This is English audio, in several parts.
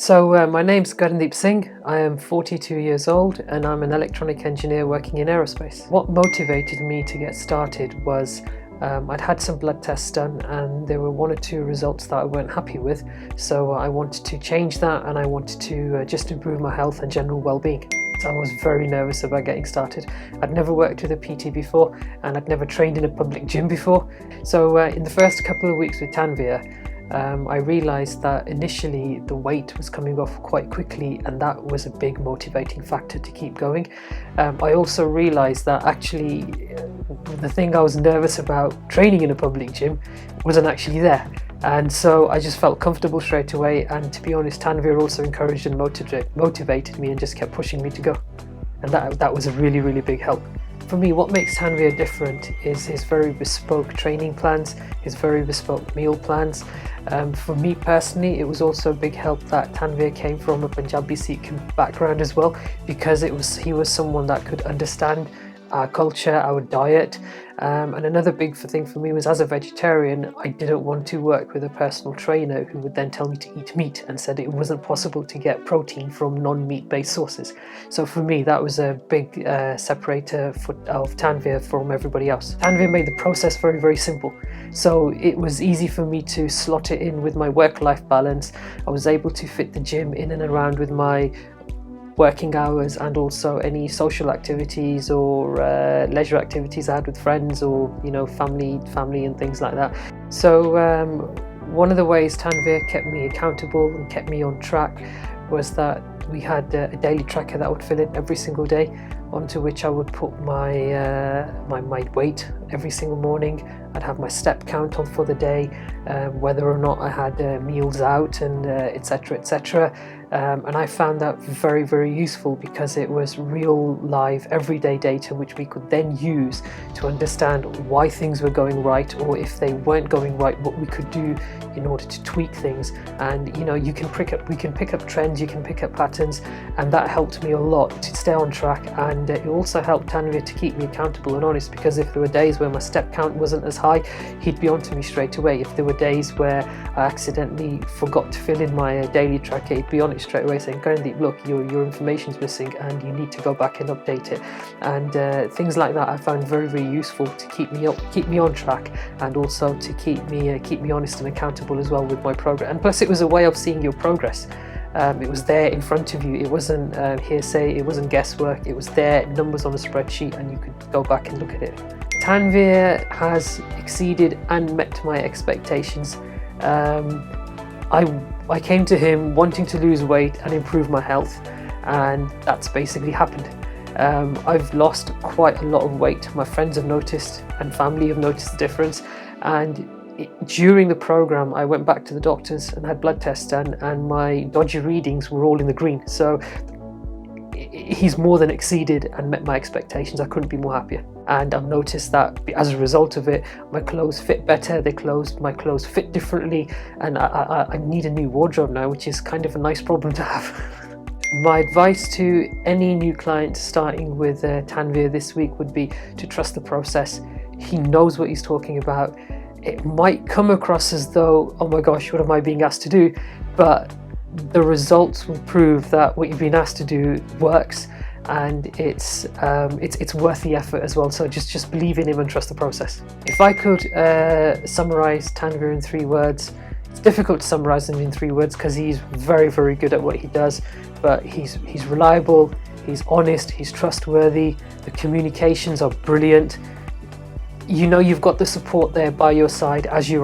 My name's Karandeep Singh. I am 42 years old and I'm an electronic engineer working in aerospace. What motivated me to get started was I'd had some blood tests done and there were one or two results that I weren't happy with, so I wanted to change that and I wanted to just improve my health and general well-being. So I was very nervous about getting started. I'd never worked with a PT before and I'd never trained in a public gym before. So in the first couple of weeks with Tanveer, I realised that initially the weight was coming off quite quickly and that was a big motivating factor to keep going. I also realised that actually the thing I was nervous about, training in a public gym, wasn't actually there. And so I just felt comfortable straight away, and to be honest, Tanveer also encouraged and motivated me and just kept pushing me to go. And that was a really, really big help. For me, what makes Tanveer different is his very bespoke training plans, his very bespoke meal plans. For me personally, it was also a big help that Tanveer came from a Punjabi Sikh background as well, because he was someone that could understand our culture, our diet. And another big thing for me was, as a vegetarian, I didn't want to work with a personal trainer who would then tell me to eat meat and said it wasn't possible to get protein from non-meat based sources. So for me, that was a big separator of Tanveer from everybody else. Tanveer made the process very, very simple. So it was easy for me to slot it in with my work-life balance. I was able to fit the gym in and around with my working hours and also any social activities or leisure activities I had with friends or family and things like that. So one of the ways Tanveer kept me accountable and kept me on track was that we had a daily tracker that I would fill in every single day, onto which I would put my weight every single morning. I'd have my step count on for the day, whether or not I had meals out, and etc. And I found that very, very useful because it was real live everyday data which we could then use to understand why things were going right, or if they weren't going right, what we could do in order to tweak things. And we can pick up trends, you can pick up patterns, and that helped me a lot to stay on track. And it also helped Tanveer to keep me accountable and honest, because if there were days where my step count wasn't as high, he'd be onto me straight away. If there were days where I accidentally forgot to fill in my daily tracker, he'd be on it straight away saying, "Karandeep, look, your information's missing and you need to go back and update it." And things like that I found very, very useful to keep me on track, and also to keep me honest and accountable as well with my progress. And plus, it was a way of seeing your progress. It was there in front of you. It wasn't hearsay, it wasn't guesswork. It was there, numbers on a spreadsheet, and you could go back and look at it. Tanveer has exceeded and met my expectations. I came to him wanting to lose weight and improve my health, and that's basically happened. I've lost quite a lot of weight. My friends have noticed and family have noticed the difference, and during the program I went back to the doctors and had blood tests done, and my dodgy readings were all in the green. So he's more than exceeded and met my expectations. I couldn't be more happier. And I've noticed that as a result of it, my clothes fit better, my clothes fit differently, and I need a new wardrobe now, which is kind of a nice problem to have. My advice to any new client starting with Tanveer this week would be to trust the process. He knows what he's talking about. It might come across as though, oh my gosh, what am I being asked to do? But the results will prove that what you've been asked to do works, and it's worth the effort as well. So just believe in him and trust the process. If I could summarize Tanveer in 3 words, it's difficult to summarize him in 3 words because he's very, very good at what he does, but he's reliable, he's honest, he's trustworthy, the communications are brilliant. You've got the support there by your side as you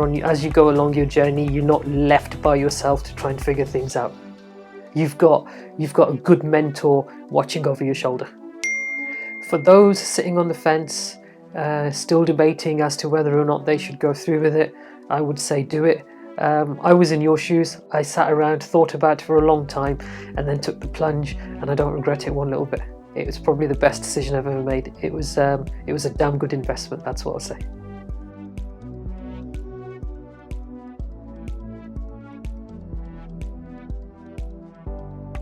go along your journey. You're not left by yourself to try and figure things out. You've got a good mentor watching over your shoulder. For those sitting on the fence, still debating as to whether or not they should go through with it, I would say do it. I was in your shoes. I sat around, thought about it for a long time, and then took the plunge, and I don't regret it one little bit. It was probably the best decision I've ever made. It was a damn good investment, that's what I'll say.